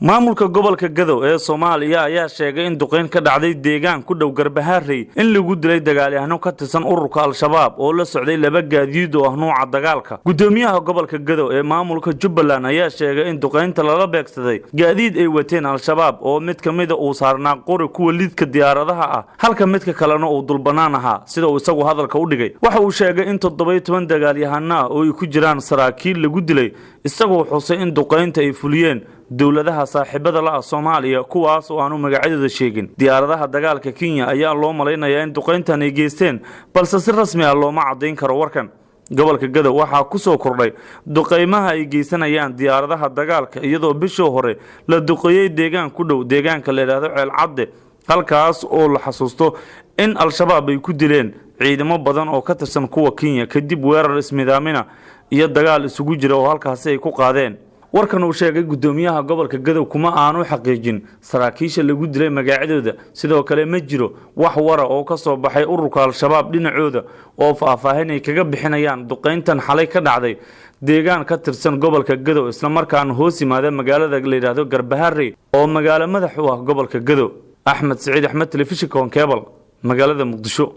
maamulka gobolka Gadow ee Soomaaliya ayaa sheegay in duqeyn ka dhacday deegaan ku dhow Garbaharey in lagu dilay dagaalyahano ka tirsan ururka Al-Shabaab oo la socday laba gaadiid oo ah nooca dagaalka. Gudoomiyaha gobolka Gadow ee maamulka Jubbaland ayaa sheegay in duqeynta lala beegsaday gaadiid ay wateen Al-Shabaab oo mid kamid ah uu saarnaa qori kuwa lidka diyaaradaha ah halka midka kalena uu dulbanaan ahaa sida uu isagu hadalka u dhigay. Waxa uu sheegay in 17 dagaalyahano oo ay ku jiraan saraakiil lagu dilay isagoo xusay in duqeynta ay fuliyeen dawladaha saaxiibada la Soomaaliya kuwaas oo aanu magacyadooda sheegin. Diyaaradaha dagaalka Kenya ayaa loo maleynayaa in duqeyntan ay geysteen balse si rasmi ah looma cadeyn karo warkan. gobolka Gadow waxa ku soo kordhay duqeymaha ay geysanayaan diyaaradaha dagaalka iyadoo bishii hore la duqeeyay deegaan ku dhow deegaanka la yiraahdo Ceel Cadde halkaas oo la xasuusto in Al-Shabaab ay ku dileen ciidamo badan oo ka tirsan kuwa Kenya kadib weerar ismidaamina iyo dagaal isugu jira oo halkaas ay ku qaadeen. warkan uu sheegay gudoomiyaha gobolka Gadow kuma aanu xaqiijin saraakiisha lagu dilay magacyadooda sidoo kale ma jiro wax wara oo ka soo baxay ururka Al-Shabaab dhinacooda oo faahfaahin ay kaga bixinayaan duqeyntan xalay ka dhacday deegaan ka tirsan gobolka Gadow isla markaana hoos yimaada magaalada la yiraahdo Garbaharey oo magaalo madax u ah gobolka Gadow. Axmed Saciid Axmed telefishinka Cable magaalada Muqdisho.